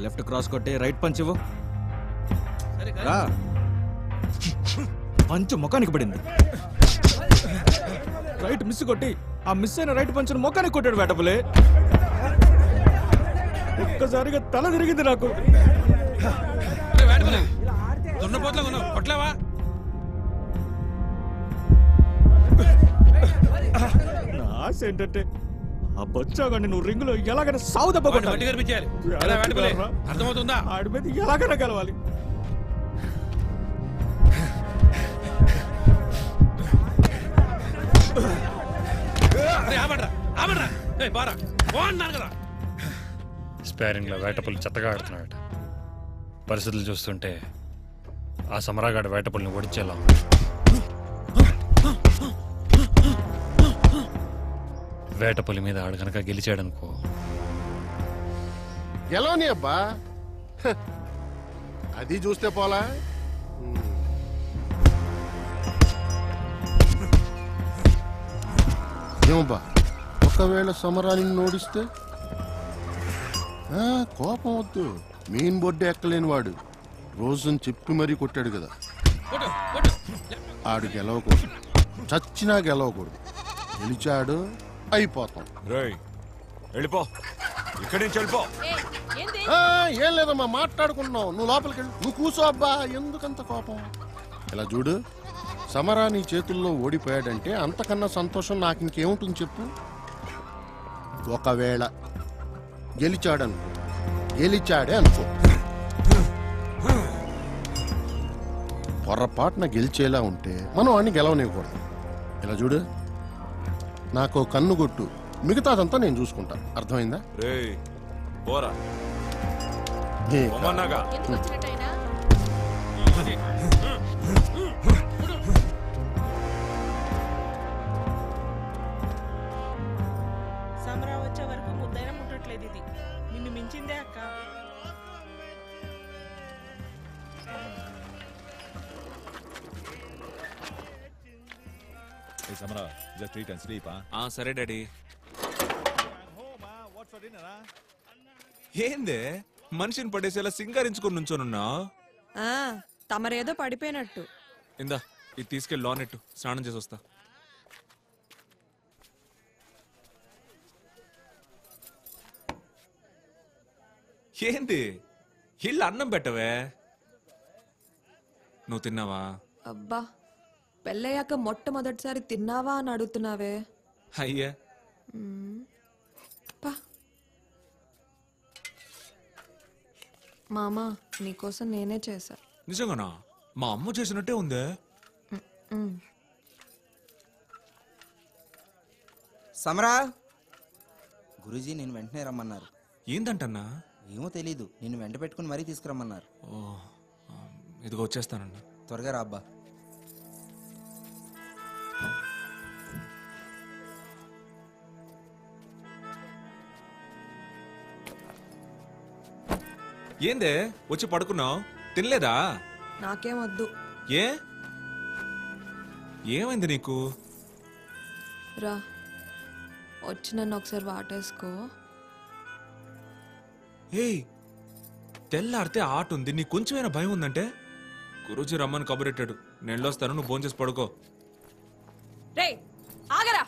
Left cross కొట్టి right punch ఇవ్వు. Punch ముఖానికి పడింది. రైట్ మిస్ కొట్టి ఆ మిస్ అయిన రైట్ పంచ్ ముఖానికి కొట్టాడు వేటపల్లి. ఒక్కసారిగా తల తిరిగింది నాకు. నా ఆశ ఏంటంటే ఆ బచ్చాగాన్ని నువ్వు రింగులో ఎలాగైనా సాగు దెబ్బ అర్థమవుతుందా? ఆడి మీద ఎలాగైనా కలవాలి. స్పేరింగ్ లో వేటపల్లి చెత్తగా ఆడుతున్నాడట. పరిస్థితులు చూస్తుంటే ఆ సమరాగాడు వేటపల్లిని ఓడించేలా. వేటపల్లి మీద ఆడు కనుక గెలిచాడనుకో. గెలవని అబ్బా, అది చూస్తే పోలా. ఏమబ్బా, ఒకవేళ సమరాన్ని ఓడిస్తే? కోపం వద్దు, మెయిన్ బోర్డు ఎక్కలేని వాడు రోజుని చెప్పి మరీ కొట్టాడు కదా. ఆడు గెలవకూడదు, చచ్చినా గెలవకూడదు. గెలిచాడు అయిపోతాం. వెళ్ళిపో, ఇక్కడి నుంచి వెళ్ళిపో. ఏం లేదమ్మా, మాట్లాడుకున్నావు. నువ్వు లోపలికి వెళ్ళి నువ్వు కూర్చో. అబ్బా, ఎందుకంత కోపం? ఇలా చూడు, సమరా నీ చేతుల్లో ఓడిపోయాడంటే అంతకన్నా సంతోషం నాకు ఇంకేముంటుంది చెప్పు. ఒకవేళ గెలిచాడనుకో, గెలిచాడే అనుకో, పొరపాటున గెలిచేలా ఉంటే మనం వాడిని గెలవనివ్వకూడదు. ఇలా చూడు, నాకు కన్ను కొట్టు, మిగతాదంతా నేను చూసుకుంటా. అర్థమైందా? సమరా వచ్చే వరకు ముద్దైనా ముట్టట్లేదు. ఇది నిన్ను మించిందే అక్క. Samara, just eat and sleep, huh? సరే డాడీ. ఏందే మనిషిని పడేసేలా సింగారించుకొని నుంచోనున్నా? తమరేదో పడిపోయినట్టు. ఇందా ఇది తీసుకెళ్ళి లోనెట్టు, స్నానం చేసి వస్తా. ఏంది ఇల్లు అన్నం పెట్టవే? నువ్వు తిన్నావా? అబ్బా, పెళ్ళయ్యాక మొట్టమొదటిసారి తిన్నావా అని అడుగుతున్నావే. అయ్యా మామా, నీకోసం నేనే చేశా. నిజంగానా? మా అమ్మ చేసినట్టే ఉందే. సమరా, గురూజీ నేను వెంటనే రమ్మన్నారు. ఏందంటన్నా? ఏమో తెలీదు, నిన్ను వెంట పెట్టుకుని మరీ తీసుకురమ్మన్నారు. ఇదిగో వచ్చేస్తానన్నా. త్వరగా రాబ్బా. ఏందే వచ్చి పడుకున్నావు? తినలేదా? నాకేం వద్దు. ఏ ఏమైంది నీకు? రా, వచ్చి నన్ను ఒకసారి వాటేసుకో. ఏయ్, తెల్లారితే ఆట ఉంది, నీకు కొంచెమైనా భయం ఉందంటే? గురూజీ రమ్మని కబురెట్టాడు, నేను వెళ్ళొస్తాను, నువ్వు భోంచేసి పడుకో. రే ఆగరా,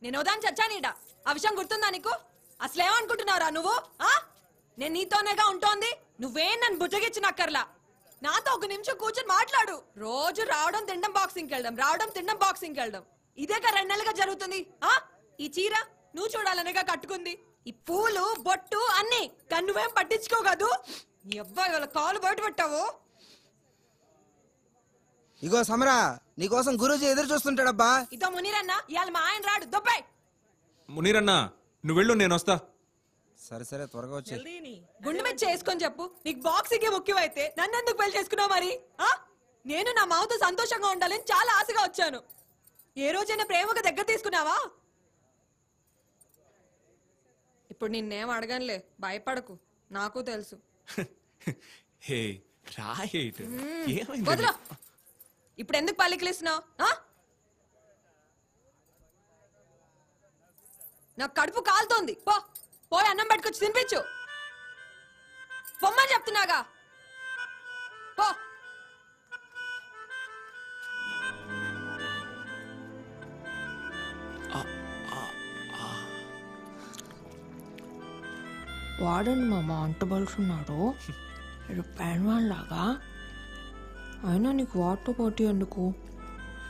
నేను ఉదాహరణ చచ్చానీడా. ఆ విషయం గుర్తుందా నీకు? అసలేమనుకుంటున్నావురా నువ్వు? నేను నీతోనేగా ఉంటోంది. నువ్వేం నన్ను బుజ్జగిచ్చినక్కర్లా. నాతో ఒక నిమిషం కూర్చొని మాట్లాడు. రోజు రావడం తినడం బాక్సింగ్కి వెళ్ళడం, రావడం తినడం బాక్సింగ్కి వెళ్ళడం, ఇదేగా 2 నెలలుగా జరుగుతుంది. ఈ చీర నువ్వు చూడాలనేగా కట్టుకుంది. ఈ పూలు బొట్టు అన్ని కన్నువేం పట్టించుకోగదు. నీ అబ్బాయి వాళ్ళ కాలు బయట పెట్టావు. ఇగో సమరా, నీకోసం గురూజీ ఎదురు చూస్తుంటాడబ్బా. ఇదో మునీరన్న, ఇవాళ మా ఆయన రాడు. దొబ్బాయి. మునీరన్నా, నువ్వు వెళ్ళు, నేను వస్తా. సరే సరే, త్వరగా వచ్చి గుండె మీద చేసుకొని చెప్పు. నీకు బాక్సింగ్ ముఖ్యమైతే నన్ను ఎందుకు పెళ్లి చేసుకున్నావు మరి? నేను నా మామతో సంతోషంగా ఉండాలని చాలా ఆశగా వచ్చాను. ఏ రోజైనా ప్రేమగా దగ్గర తీసుకున్నావా? ఇప్పుడు నిన్నేం అడగనులే, భయపడకు, నాకు తెలుసు. హే రాయేట్, ఏమైంది? వదలా. ఇప్పుడు ఎందుకు పల్లికిలిస్తున్నావు? నాకు కడుపు కాలుతోంది. పోయి అన్నం పట్టుకొచ్చి తినిపించు. పొమ్మని చెప్తున్నాగా. పో. వాడండి మామ అంట బలుసున్నాడు ప్యాన్ లాగా. అయినా నీకు వాటితో పోటీ ఎందుకు?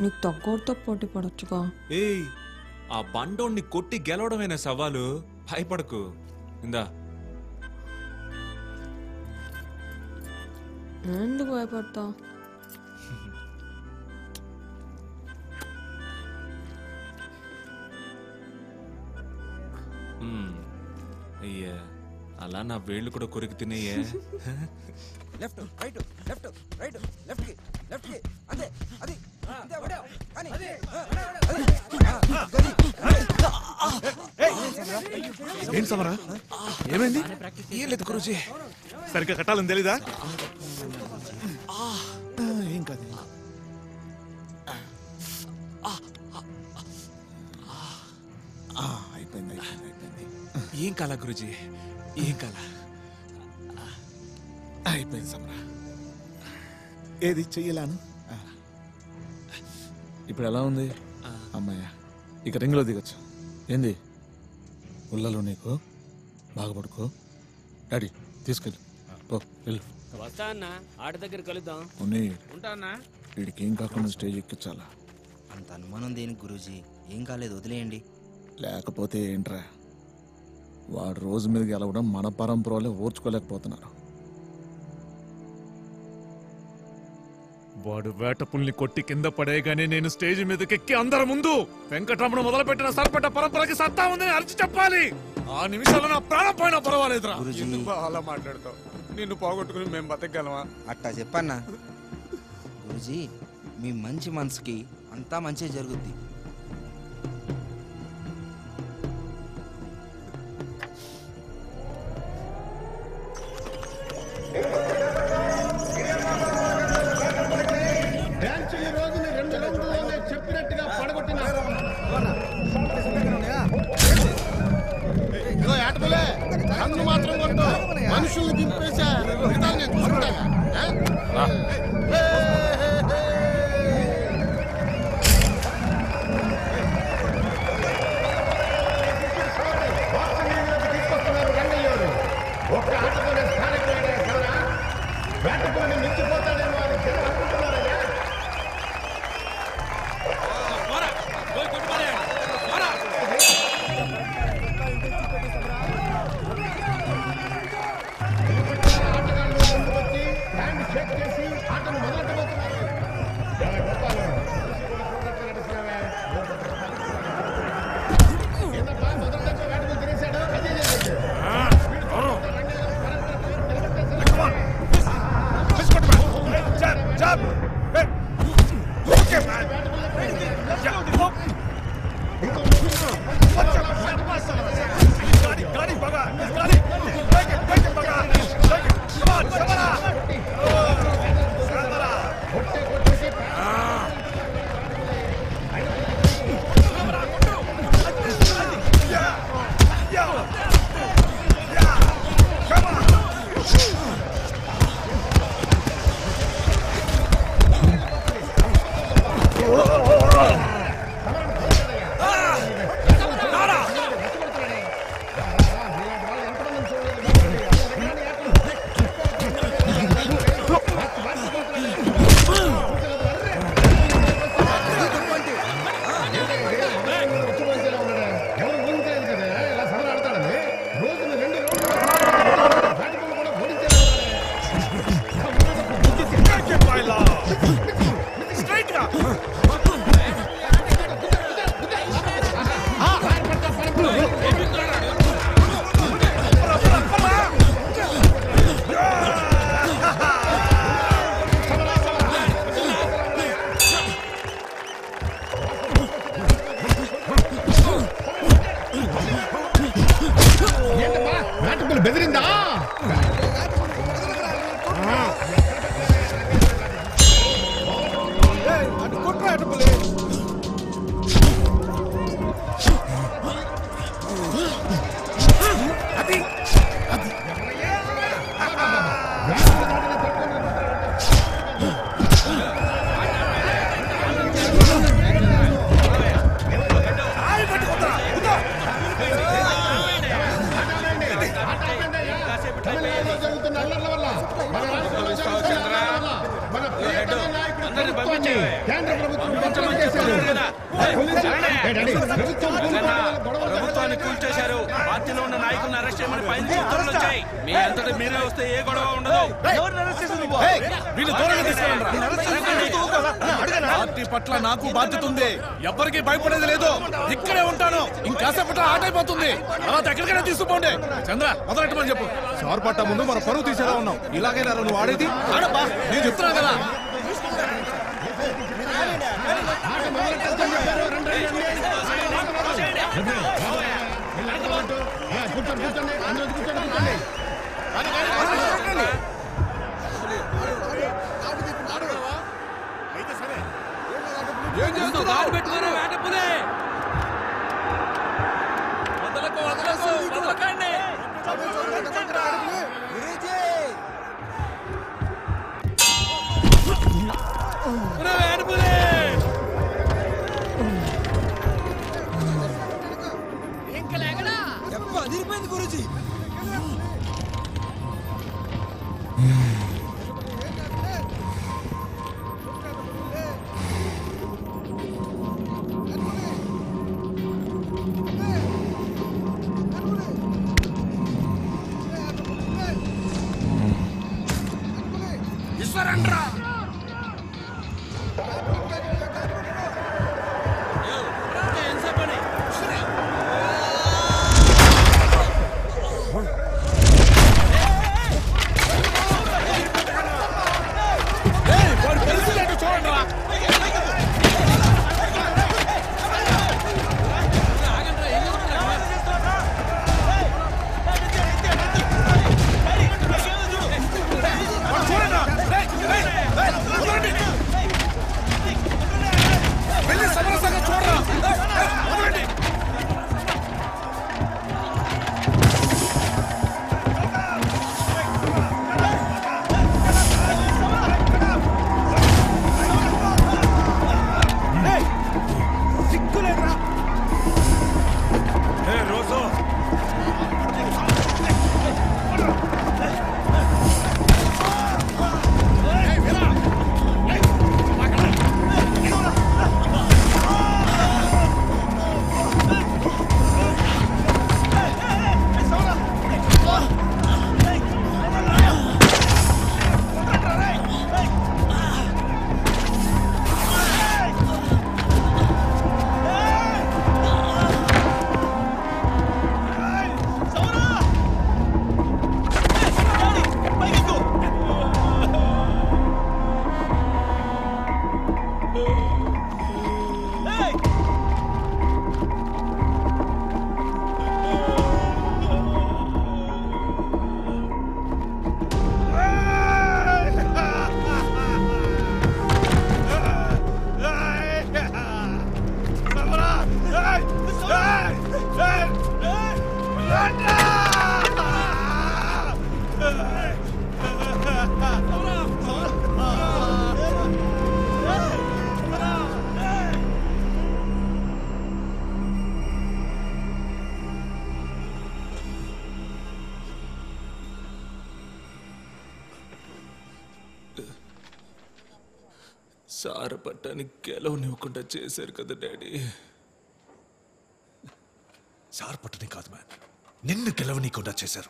నీకు తగ్గోడితో పోటీ పడొచ్చుగా. ఏయ్, ఆ బండోణ్ణి కొట్టి గెలవడమేనా సవాలు? భయపడకు. ఇందా. ఎందుకు భయపడతా? అయ్యా, అలా నా వేళ్ళు కూడా కొరికి తినేయే. Left right left right left కి లెఫ్ట్ కి అదే అది అంతే వడావ్ కానీ ఏం సమరా? ఏమైంది? ఏం లేదు గురూజీ, సరిగ్గా కట్టాలని తెలీదా? ఏం కాదు. అయిపోయింది అయిపోయింది అయిపోయింది. ఏం కాలా గురూజీ, ఏం కాలా. అయిపోయింది సమరా. ఏది చెయ్యలాను? ఇప్పుడు ఎలా ఉంది అమ్మాయ? ఇక రింగ్లో దిగచ్చు. ఏంది ఉల్లలో నీకు? బాగా పడుకో. డాడీ తీసుకెళ్ళు. పో వెళ్ళు. వస్తా అన్న, ఆట దగ్గర కలుద్దాం. ఉంటానా? వీడికి ఏం కాకుండా స్టేజ్ ఎక్కించాలా? అంత అనుమానం దేనికి గురూజీ? ఏం కాలేదు, వదిలేయండి. లేకపోతే ఏంట్రా, వాడు రోజు మీద గెలవడం మన పరంపరలే ఓర్చుకోలేకపోతున్నారు. వాడు వేటపుల్ని కొట్టి కింద పడేయగానే నేను స్టేజ్ మీదకెక్కి అందరి ముందు వెంకటరమణ మొదలుపెట్టిన సరిపడ్డ పరంపరకి సత్తా ఉందని అరిచి చెప్పాలి. ఆ నిమిషాల్లో నా ప్రాణం పోయినా పర్వాలేదురా. అలా మాట్లాడుతావు? నిన్ను పోగొట్టుకుని మేము బతకగలమా? అట్టా చెప్పన్నా గురూజీ, మీ మంచి మనసుకి అంతా మంచి జరుగుద్ది. చెప్పినట్టుగా పడగొట్టిన కన్ను మాత్రం కొట్టు. మనుషుల్ని దింపేసా నేను చూసుకుంటాగా. ఒక్క ఆటతోనే స్థానికులైన వేటకుని మించిపోతాడేమో అని జనం అనుకుంటున్నారయ్యా. ఆటగాళ్ళు ముందుకు వచ్చి హ్యాండ్ షేక్ చేసి ఆటను మొదలెట్టబోతున్నారు. మొదటి వేటకు తినేశాడు. అదే చేశాడు. ప్రభుత్వాన్ని కూల్చేశారు. పార్టీలో ఉన్న నాయకులను అరెస్ట్ చేయమని పైన ఉత్తర్వులు వచ్చాయి. మీ అంతటి మీరే వస్తే ఏ గొడవ ఉండదు. పార్టీ పట్ల నాకు బాధ్యత ఉంది. ఎవరికి భయపడేది లేదు. ఇక్కడే ఉంటాను. ఇంకాసేపట్లో ఆట అయిపోతుంది. తర్వాత ఎక్కడికైనా తీసుకుపోండి. చంద్ర మొదలెట్టమని చెప్పు. సార్ పట్ట ముందు మన పరువు తీసేలా ఉన్నాం. ఇలాగైనా నువ్వు ఆడేది ఆడబ్బా. నేను చెప్తున్నా కదా. ఏం చేస్తున్నావు? పెట్టుకునే వేటపులే వదలకండి. వేటపులే అదిరిపోయింది గురూజీ. సార పట్టానికి గెలవనివ్వకుండా చేశారు కదా డాడీ. సార్ పట్టని కాదు మ్యాన్, నిన్ను గెలవనీయకుండా చేశారు.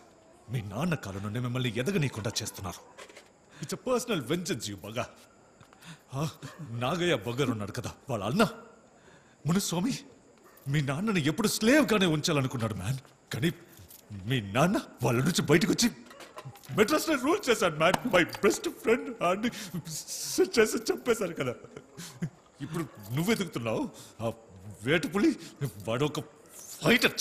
మీ నాన్న కాలం నుండి మిమ్మల్ని ఎదగనీయకుండా చేస్తున్నారు. It's a personal vengeance you bugger. Nagayya bugger ఉన్నాడు కదా, వాళ్ళ అన్న మునుస్వామి మీ నాన్నని ఎప్పుడు స్లేవ్ గానే ఉంచాలనుకున్నాడు మ్యాన్. కానీ మీ నాన్న వాళ్ళ నుంచి బయటకు వచ్చి మెడ్రాస్ లో రూల్ చేశాడు మ్యాన్. మై బెస్ట్ ఫ్రెండ్ అని చేసి చంపేశారు కదా. ఇప్పుడు నువ్వు ఎదుగుతున్నావు. ఆ వేటపులి వాడు ఒక ఫైటర్.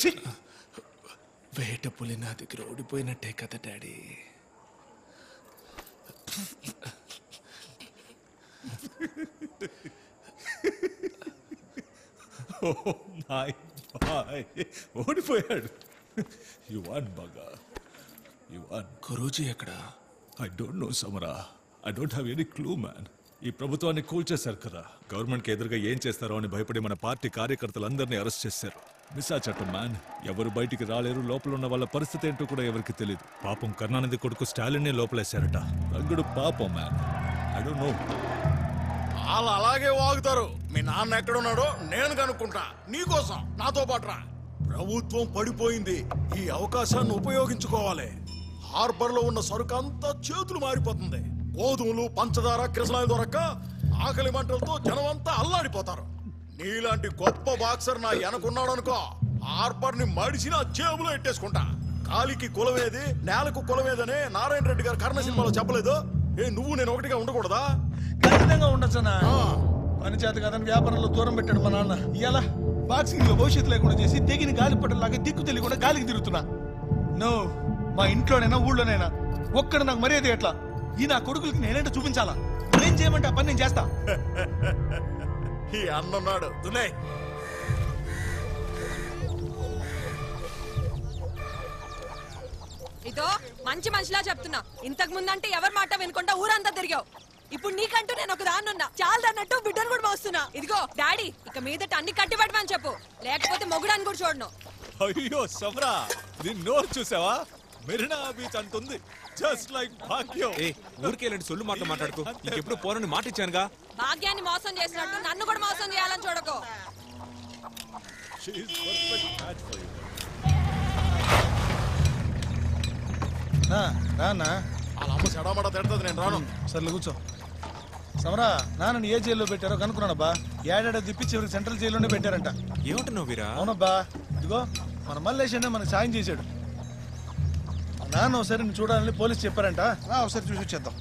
వేటపులి నా దగ్గర ఓడిపోయినట్టే కదా డాడీ. మై బాయ్ ఓడిపోయాడు. యు వాన్ బాగా యు వాన్. గురూజీ ఎక్కడ? I don't know Samara. I don't have any clue man. ఈ ప్రభుత్వాన్ని కూల్చేశారు కదా, గవర్నమెంట్కి ఎదురుగా ఏం చేస్తారో అని భయపడి మన పార్టీ కార్యకర్తలందరినీ అరెస్ట్ చేశారు. మిసా చట్టం మ్యాన్. ఎవరు బయటికి రాలేరు. లోపల ఉన్న వాళ్ళ పరిస్థితి ఏంటో కూడా ఎవరికి తెలియదు. పాపం కరుణానిధి కొడుకు స్టాలిన్ని లోపలేశారట. రంగుడు పాపం మ్యాన్. I don't no. వాళ్ళు అలాగే వాగుతారు. మీ నాన్న ఎక్కడున్నాడో నేను కనుక్కుంటా. నీకోసం నాతో పాటు రా. ప్రభుత్వం పడిపోయింది. ఈ అవకాశాన్ని ఉపయోగించుకోవాలి. హార్బర్ లో ఉన్న సరుకు అంతా చేతులు మారిపోతుంది. గోధుమలు, పంచదార, కిరసనాయలు దొరక్క ఆకలి మంటలతో జనం అంతా అల్లాడిపోతారు. నీలాంటి గొప్ప బాక్సర్ నా వెనకున్నాడు అనుకో, హార్బర్ ని మడిచి నా జేబులో ఎట్టేసుకుంటా. కాలికి కులవేది, నేలకు కులవేదని నారాయణ రెడ్డి గారు కర్ణ సినిమాలో చెప్పలేదు? నువ్వు నేను ఒకటిగా ఉండకూడదా? ఖచ్చితంగా ఉండొచ్చనా? పని చేత కదని వ్యాపారంలో దూరం పెట్టాడు మా నాన్న. ఇలా బాక్సింగ్ లో భవిష్యత్తు లేకుండా చేసి తెగిన గాలిపట్టలాగా దిక్కు తెలియకుండా గాలికి తిరుగుతున్నా. నో, మా ఇంట్లోనైనా ఊళ్ళోనైనా ఒక్కడ నాకు మర్యాద ఎట్లా? ఈ నా కొడుకులకి నేనేంటో చూపించాలా? ఏం చేయమంటే ఆ పని నేను చేస్తా. ఈ అన్నన్నాడు దులే. ఇదో మంచి మనిషిలా చెప్తున్నా. ఇంతకు ముందంటే ఎవరి మాట వినుకుంటా ఊరంతా తిరిగావు. ఇప్పుడు నీకంటూ నేను ఒక దాన్నున్నా. చాలదన్నట్టు బిడ్డను కూడా మోస్తున్నా. ఇదిగో డాడీ, ఇక మీదట అన్ని కట్టిపడమని చెప్పు, లేకపోతే మొగుడాన్ని కూడా చూడను. అయ్యో సమరా, దీని నోరు చూసావా? మెరీనా బీచ్ అంటుంది. జస్ట్ లైక్ భాగ్యం. ఊరికే ఇలాంటి సొల్లు మాటలు మాట్లాడుకో. నీకెప్పుడు పోరని మాట ఇచ్చానుగా. భాగ్యాన్ని మోసం చేసినట్టు నన్ను కూడా మోసం చేయాలని చూడకు. She is perfect match for you. నాన్న వాళ్ళ అమ్మ చెడమడ తిడుతుంది, నేను రాను. సర్లే కూర్చో. సమరా, నాన్నని ఏ జైల్లో పెట్టారో కనుక్కున్నానబ్బా. ఏడాడో తిప్పి చివరికి సెంట్రల్ జైల్లోనే పెట్టారంట. ఏమంటున్నావు వీరా? అవునబ్బా. ఇదిగో మన మల్లేష్ అనే మనకు సాయం చేశాడు. మా నాన్న ఒకసారి నేను చూడాలని పోలీసు చెప్పారంట. ఒకసారి చూసి వచ్చేద్దాం.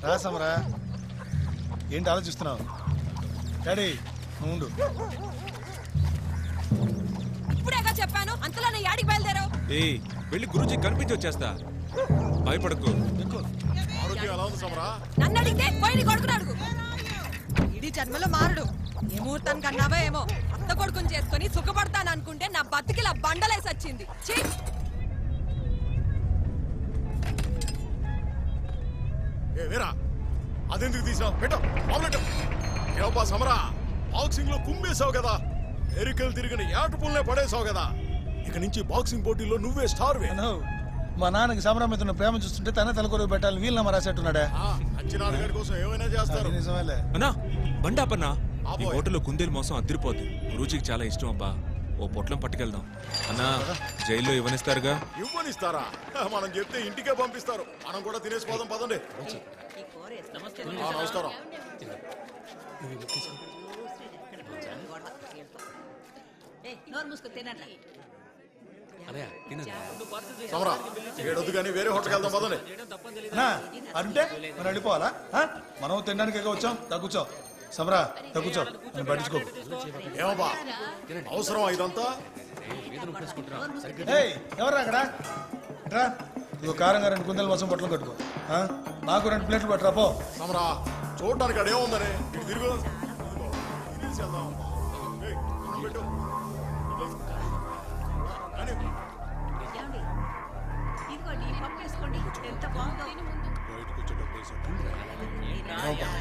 రా సమరా. ఏంటి ఆలోచిస్తున్నావు? డాడీ నువ్వు ఉండు. ఇప్పుడేగా చెప్పాను, అంతలో నా యాడికి బయలుదేరావు. వెళ్ళి గురూజీ కనిపించి వచ్చేస్తా. భయపడకు. ఆరోగ్యం ఎలా ఉంది సమరా? నన్ను అడిగితే పోయి నీ కొడుకుని అడుగు. ఇడి జన్మలో మారడు. ఏ ముహూర్తానికి అన్నావో ఏమో. అత్త కొడుకుని చేసుకుని సుఖపడతాను అనుకుంటే నా బతికిలా బండలేసి వచ్చింది. ఛీ! వీరా, అదెందుకు తీసావు? పెట్టు మామూలు. ఏవబ్బా సమరా, బాక్సింగ్ లో కుమ్మేశావు కదా, ఎరికలు తిరిగిన ఏటపుల్నే పడేసావు కదా. ఇక నుంచి బాక్సింగ్ పోటీలో నువ్వే స్టార్ వే. మా నాన్నకి సమరా మీద ప్రేమ చూస్తుంటే తనే తలకొరుగు పెట్టాలని వీళ్ళ రాసేట్టున్నాడే. అచ్చినాడు గారి కోసం ఏమైనా చేస్తారు. నిజమేలే. అన్నా బండాపన్నా, ఈ హోటల్లో కుందేలు మోసం అద్దరిపోద్ది. గురూజీకి చాలా ఇష్టం అబ్బా. ఓ పొట్లం పట్టుకెళ్దాం. అన్నా, జైల్లో ఇవ్వనిస్తారుగా? ఇవ్వనిస్తారా? మనం చెప్తే ఇంటికే పంపిస్తారు. మనం కూడా తినేసిపోదాం, పదండి. నమస్కారం. సమరా, ఏడొద్దు కానీ వేరే హోటల్కి వెళ్దాం, పదండి. అంటే మనం వెళ్ళిపోవాలా? మనం తినడానికి వచ్చాం. తగ్గుచో సమరా, తగ్గుచో. నేను పట్టించుకో. ఏమబ్బా అవసరం ఇదంతా? ఎవరు అక్కడ? ఇదిగో కారంగా 2 కుందేలు మొత్తం పొట్టలు కట్టుకో. నాకు 2 ప్లేట్లు పట్టరా పో. సమరా, చూడడానికి అక్కడ ఏముందని ఇటు తిరుగు.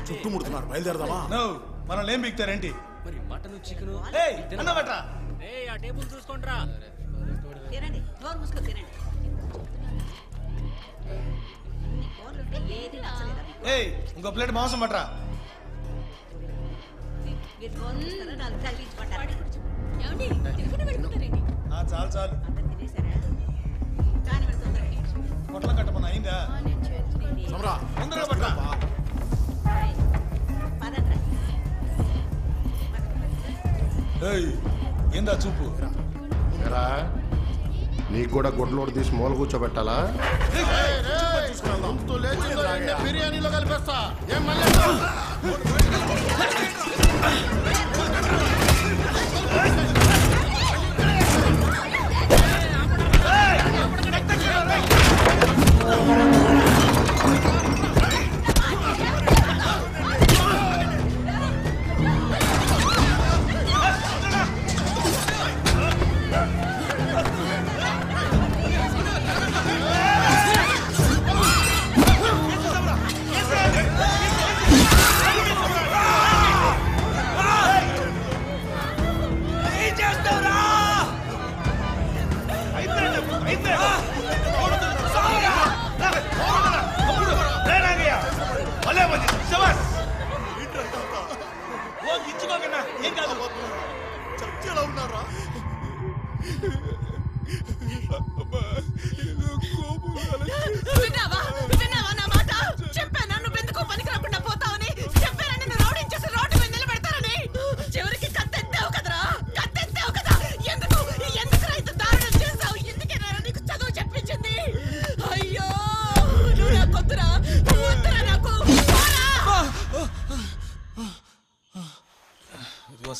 చుట్టుముడుతున్నారు, బయలుదేరదామా? మనల్ని ఏం బిగుతారేంటి? టేబుల్ చూసుకోండిరా. ఇంకో ప్లేట్ మాంసం పట్టరా. చాలు చాలు. పొట్లం కట్టమన్నా అయిందా? తొందరగా పట్టరా. ఏందా చూపు? నీకు కూడా గుడ్లోడు తీసి మూల కూర్చోబెట్టాలా? బిర్యానీలో కలిపేస్తా. ఏం మళ్ళీ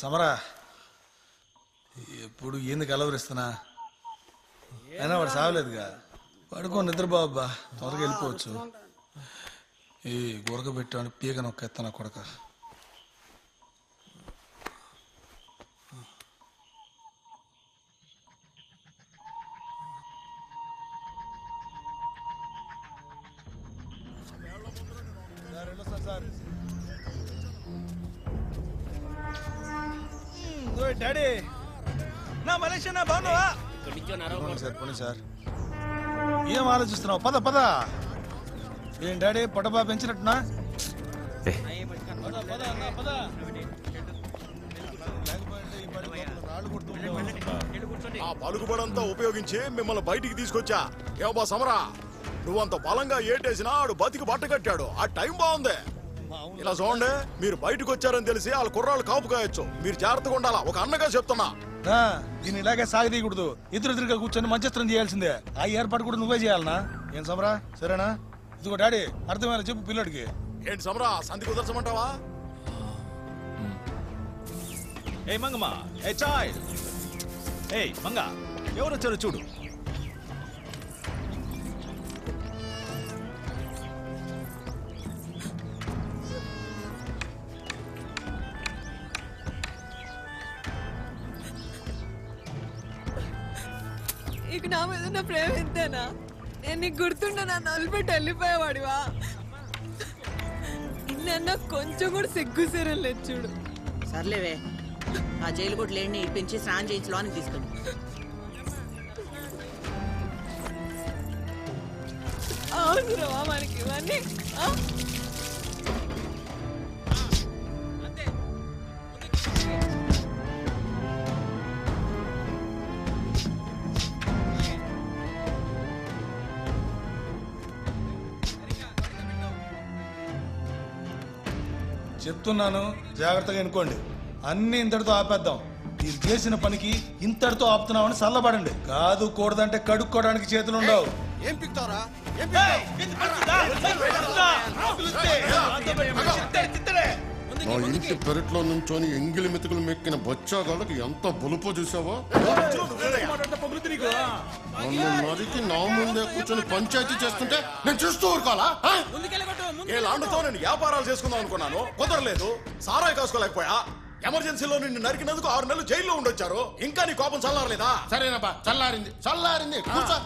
సమరా ఎప్పుడు ఏంది కలవరిస్తున్నా అయినా వాడు సావలేదుగా పడుకో నిద్రబో అబ్బా త్వరగా వెళ్ళిపోవచ్చు ఈ గురక పెట్టాను పీక నొక్కెత్తాను కొడక డాడీ నా మలేషియా నా బాగున్నావా పోనీ సార్ ఏం ఆలోచిస్తున్నావు పద పద ఏం డాడీ పొట్టబా పెంచినట్టునా ఆ పలుకుబడంతా ఉపయోగించి మిమ్మల్ని బయటికి తీసుకొచ్చా ఏవబా సమరా నువ్వంత బలంగా ఏటేసినా ఆడు బతికి బట్ట కట్టాడు ఆ టైం బాగుంది ఇలా చూడండి మీరు బయటకు వచ్చారని తెలిసి వాళ్ళ కుర్రాళ్ళు కాపు కాయొచ్చు మీరు జాగ్రత్తగా ఉండాలా ఒక అన్నగా చెప్తున్నా దీన్ని ఇలాగే సాగదీయకూడదు ఎదురుగా కూర్చొని మంచస్త్రం చేయాల్సిందే ఆ ఏర్పాటు కూడా నువ్వే చేయాలనా ఏం సమరా సరేనా ఇదిగో డాడీ అర్థమయ్యేలా చెప్పు పిల్లడికి ఏంటి సమరా సంధి కుదర్చమంటావా ఏ మంగమ్మ ఏ చాయ్ ఏ మంగ ఎవరు వచ్చారో చూడు ఇక నా మీద ఉన్న ప్రేమ ఎంతేనా నేను నీకు గుర్తుండే నన్ను వదిలిపెట్టి వెళ్ళిపోయేవాడివా నిన్న కొంచెం కూడా సిగ్గు సీరలు లేదు చూడు సర్లేవే ఆ జైలు కూడా లేని పెంచి స్నానం చేయించి లోనికి తీసుకెళ్ళి అవసరమా మనకి ఇవన్నీ చెప్తున్నాను జాగ్రత్తగా ఎన్నుకోండి అన్ని ఇంతటితో ఆపేద్దాం మీరు చేసిన పనికి ఇంతటితో ఆపుతున్నామని సల్లబడండి కాదు కూడదంటే కడుక్కోవడానికి చేతులు ఉండవు ఏం పిక్తారా నా ఇంటి పెరట్లో నుంచొని ఎంగిలి మెతుకులు మెక్కిన బొచ్చాగాళ్ళకి ఎంత బలుపో చూసావా నన్ను నరికి నా ముందే కూర్చొని పంచాయతీ చేస్తుంటే నేను చూస్తూ ఊరుకోవాలా ఏ లాండతో నేను వ్యాపారాలు చేసుకుందాం అనుకున్నాను కుదరలేదు సారాయి కాసుకోలేకపోయా ఎమర్జెన్సీలో నిన్ను నరికినందుకు 6 నెలలు జైల్లో ఉండొచ్చారు ఇంకా నీ కోపం చల్లారలేదా సరేనబ్బా చల్లారింది చల్లారింది కూర్చో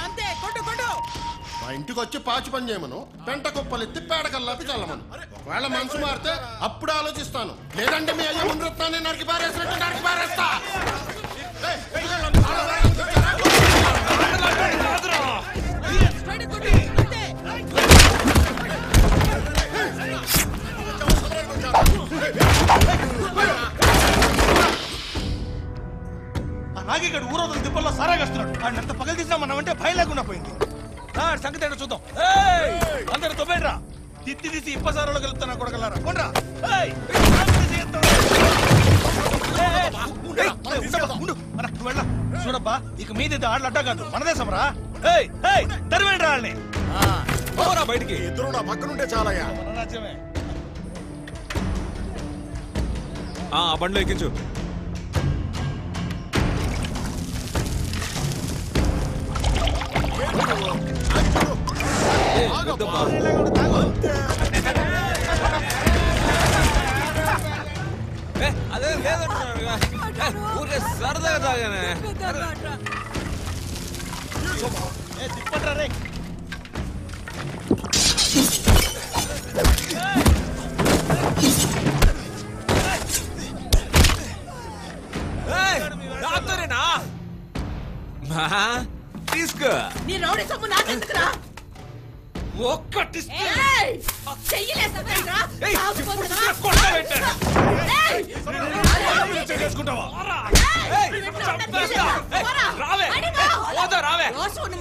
అంతే కొట్టు కొట్టు మా ఇంటికి వచ్చి పాచి పని చేయమను పెంట కుప్పలెత్తి పేడకల్లాపి చల్లమను ఒకవేళ మనసు మారితే అప్పుడు ఆలోచిస్తాను లేదంటే మీ అయ్య ముందు నరికి పారేసినట్టు నరికి పారేస్తా నాగిగడు ఊరవతల దిబ్బల్లో సారాగస్తున్నాడు అంత పగలు తీసినామన్నామంటే భయం లేకుండా పోయింది సంగతి ఏంటో చూద్దాం అందరు తొబ్బేడ్రా తిత్తి తీసి ఇప్పసారాలో కలుపుతున్నా కొడగలరా కొండ్రా చూడబ్బా ఇక మీదైతే ఆడలు అడ్డా కాదు మనదే సమరా తరివేండి రాళ్ళని బయటికి ఇద్దరు నా పక్కనుంటే చాలయ్యా మన రాజ్యమే ఆ బండిలో ఎక్కించు అదే లేదంటున్నాడు ఊరికే సరదాగా తాగానే తిప్పట్రా రే నాతోనేనా తీసుకో నీ రౌడీ సొమ్ము నాకెందుకురా ఒక్కటి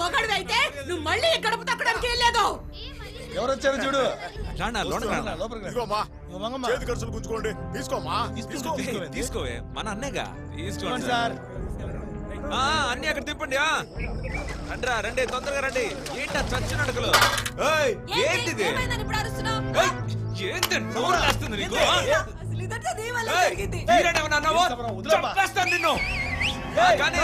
మొగడు అయితే నువ్వు మళ్ళీ గడప తక్కడానికి వెళ్ళలేదు ఎవరు వచ్చారు చూడు చేతి ఖర్చులు గుంజుకోండి తీసుకోమా తీసుకోవే మన అన్నేగా తీసుకోండి సార్ అన్ని అక్కడ తిప్పండి రండిరా రండి తొందరగా రండి ఏంటా చచ్చిన అడుగులు ఏంటిది ఏంటి నోరు వస్తుంది నీకు ఇదంతా నీ వల్ల జరిగింది. చంపేస్తాను నిన్ను. కానీ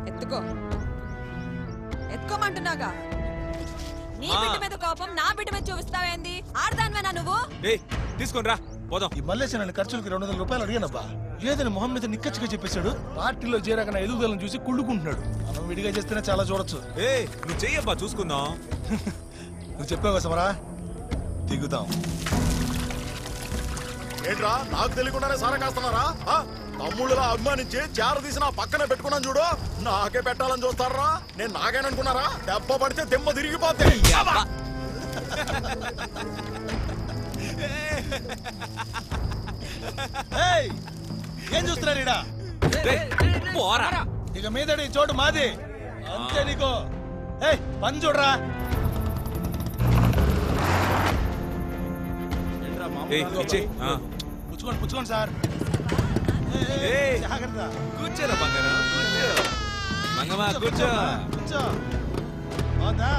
ఎత్తుకో ఎత్తుకోమంటున్నాగా. నీ బిడ్డ మీద కోపం నా బిడ్డ మీద చూపిస్తావేంది? ఆడదానివేనా నువ్వు? తీసుకొని రా పోదాం. ఈ మల్లేశ్వరాన్ని ఖర్చులకి 200 రూపాయలు అడిగానబ్బా. లేదని మొహం మీద నిక్కచ్చిగా చెప్పేశాడు. పార్టీలో చేరాక నా ఎదుగుదలను చూసి కుళ్ళుకుంటున్నాడు. మనం విడిగా చేస్తేనే చాలా చూడొచ్చు. నువ్వు చెయ్యబ్బా, చూసుకుందాం. నువ్వు చెప్పావు సమరా, దిగుతాం. ఏంట్రా నాకు తెలియకుండానే సారా కాస్తున్నారా? తమ్ముళ్ళలా అభిమానించి చారు తీసి నా పక్కనే పెట్టుకున్నాను చూడు. నాకే పెట్టాలని చూస్తారా? నేను నాకేననుకున్నారా? దెబ్బ పడితే దెమ్మ తిరిగిపోతే. ఏం చూస్తున్నారు ఇడా? ఇక మీదడి చోటు మాది అంతే. నీకు పని చూడరా. పుచ్చుకోండి పుచ్చుకోండి సార్. కూర్చోరా బంగారం, కూర్చో. మంగమ్మ కూర్చో. కూర్చో. బాగుందా?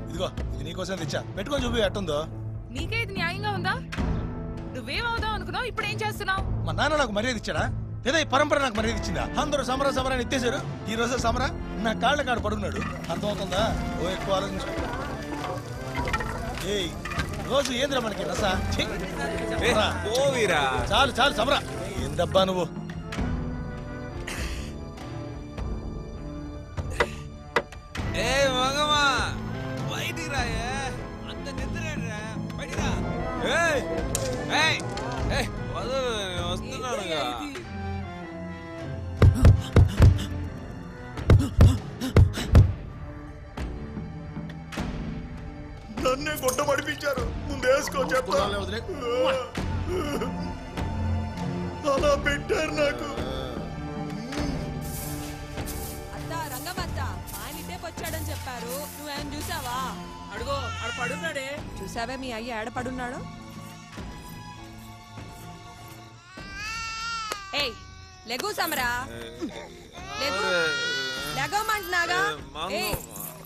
ఇదిగో ఇది నీకోసం తెచ్చా. పెట్టుకొని చూపి ఎట్టుందో. నీకే ఇది న్యాయంగా ఉందా? నువ్వేమవుదాం అనుకున్నావు, ఇప్పుడు ఏం చేస్తున్నావు? మా నాన్న నాకు మర్యాద ఇచ్చాడా లేదా ఈ పరంపర నాకు మర్యాద ఇచ్చిందా? అందరూ సమరా సమరాన్ని ఎత్తేసారు. ఈ రోజు సమరా నా కాళ్ళ కాడు పడున్నాడు. అర్థమవుతుందా? ఓ ఎక్కువ ఆలోచించు. రోజు ఏంద్రా మనకి రసా? చాలు చాలు సమరా. ఏందబ్బా నువ్వు? మంగమ్మ బయటికి రాయే. అంత నిద్రేరా, బయటికి రా. వస్తున్నానుగా. నన్నే గుడ్డ పడిపించారు. ముందేసుకో చెప్తా. అలా పెట్టారు నాకు. అత్త రంగమత్త ఆయన ఇటే వచ్చాడని చెప్పారు. నువ్వేం చూసావా? అడుగో ఆడ పడున్నాడే. చూసావే మీ అయ్య ఏడ పడున్నాడు? ఏయ్ లెగు సమరా, లెగు. లెగమంటున్నాగా. ఏయ్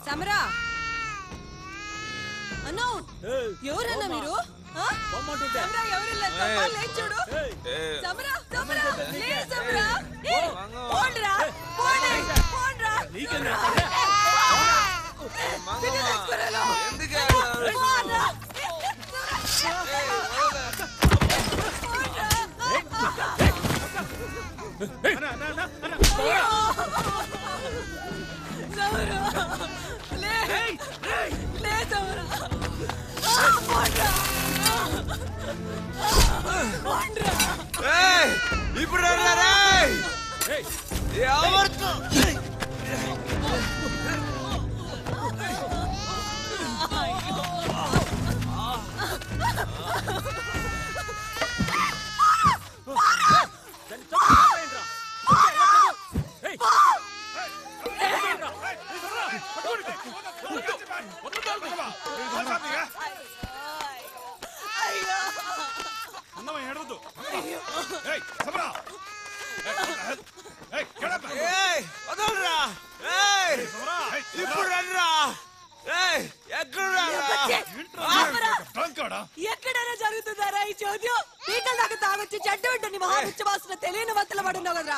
సమరా అన్నో, ఎవరన్నా మీరు? సమరా ఎవరు? చూడు సమరా, సమరా లే సమరా. పోండ్రా పోండ్రా. ఇప్పుడు ఎక్కడైనా జరుగుతుందారా ఈ చోద్యం? పీకల దాకా తాగొచ్చి చెడ్డ వింటని మహానుచ్చవాసన తెలియని వత్తలు పడున్నావు కదరా.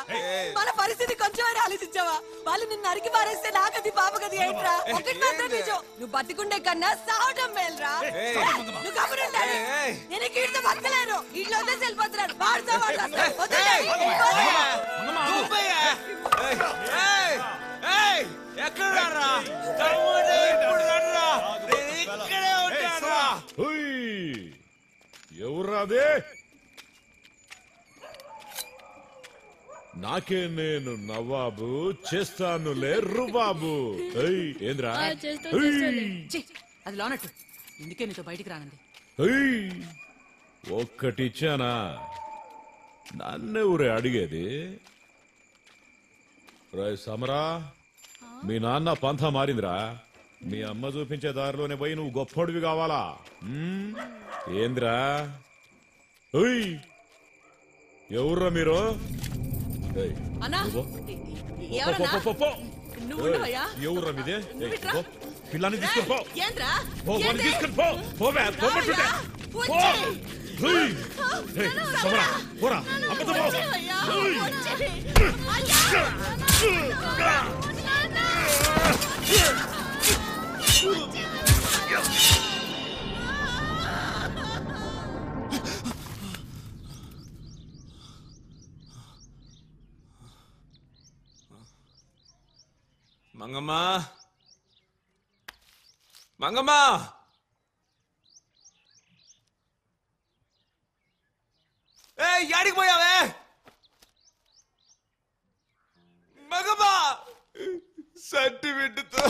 మన పరిస్థితి కొంచెమైనా ఆలోచించావా? వాళ్ళు నిన్ను అరికి పారేస్తే నాకది పాపగది ఏంట్రా? ఒకటి మాత్రం నిజం, నువ్వు బతికుండే కన్నా సావటం మేలురా. నువ్వు కబురుండాలి. నేను కీడితో బతకలేను. ఇంట్లో వదిలేసి వెళ్ళిపోతున్నాను. వాడుతా ఎవర్రాదే? నాకే నేను నవాబు చేస్తానులే రుబాబు. ఏంద్రా అది లోనట్టు. ఇందుకే నీతో బయటికి రానంది. ఒక్కటిచ్చానా? నన్నెవరే అడిగేది? రాయ్ సమరా, మీ నాన్న పంథా మారిందిరా. మీ అమ్మ చూపించే దారిలోనే పోయి నువ్వు గొప్పడివి కావాలా? ఏంద్రా? ఎవర్రా మీరు? ఏయ్, అన్నా నువ్వు? ఎవరన్నా పో, పో, పో. నువ్వు ఏయ్, ఉండవయ్యా? ఎవరురా మీదే? నువ్వు ఏయ్, ఇట్రా. పో. పిల్లాన్ని తీసుకొని పో. ఏంద్రా పో, వాడిని ఏంది? తీసుకొని పో. పో, బే, పోమంటుంటే. పో. ఏయ్, ఏయ్, సమరా, పోరా. అమ్మతో పో. వచ్చేవయ్యా, ఏయ్. వచ్చేయ్. మంగమ్మ మంగమ్మ ఏ యాడికి పోయావే మంగమ్మ సర్టిఫికెట్తో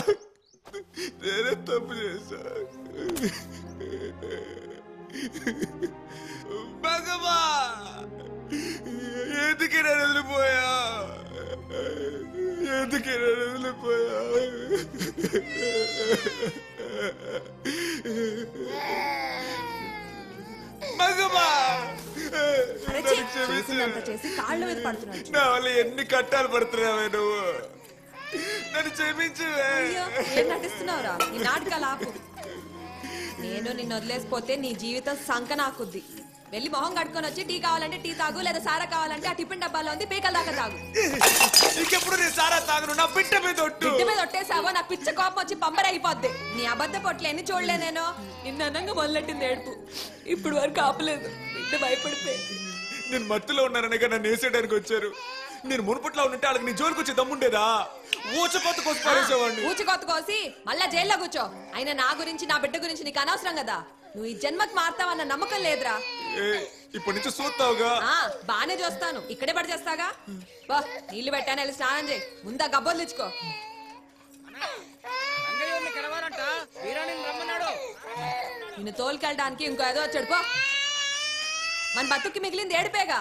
నేనే తప్పు చేశా మంగమ్మ ఎందుకే నేను వదిలిపోయా ఎందుకే నేను వదిలిపోయా మంగమ్మా చేసి కాళ్ళ మీద పడుతున్నాడు. నా వల్ల ఎన్ని కట్టాలు పడుతున్నావే నువ్వు నన్ను క్షమించువే. అయ్యో, ఏం నటిస్తున్నావురా? ఈ నాటకాలు ఆపు. నేను నిన్ను వదిలేసిపోతే నీ జీవితం సంక నాకుద్ది. వెళ్ళి మొహం కట్టుకొని వచ్చి టీ కావాలంటే టీ తాగు, లేదా సారా కావాలంటే ఆ టిఫిన్ డబ్బాలో ఉంది పీకల దాకా తాగు. ఇంకెప్పుడు నేను సారా తాగను. నా బిడ్డ మీద ఒట్టు. బిడ్డ మీద ఒట్టేసావో నా పిచ్చ కోపం వచ్చి పంబరైపోద్ది. నీ అబద్ధ పొట్లు ఎన్ని చూడలే నేను. నిన్న అన్నంగా మొదలెట్టింది ఏడుపు. ఇప్పుడు వరకు ఆపలేదు. బిడ్డ భయపడిపోయింది. నేను మత్తులో ఉన్నాననే నన్ను వేసేయడానికి వచ్చారు. నేను మునుపట్లో ఉంటే వాళ్ళకి నీ జోలికి వచ్చి దమ్ముండేదా? ఊచకొత్త కోసి పారేసేవాడిని. ఊచకొత్త కోసి మళ్ళా జైల్లో కూర్చో. అయినా నా గురించి నా బిడ్డ గురించి నీకు అనవసరం కదా. నువ్వు ఈ జన్మకు మారుతావన్న నమ్మకం లేదురా. ఇప్పటి నుంచి చూస్తావుగా. బానే చూస్తాను. ఇక్కడే పడి చేస్తాగా. బా నీళ్లు పెట్టాను, వెళ్ళి స్నానం చేయి. ముందా గబ్బోలు తెచ్చుకో. నిన్ను తోలుకెళ్ళడానికి ఇంకో ఏదో వచ్చాడు పో. మన బతుక్కి మిగిలింది ఏడిపేగా.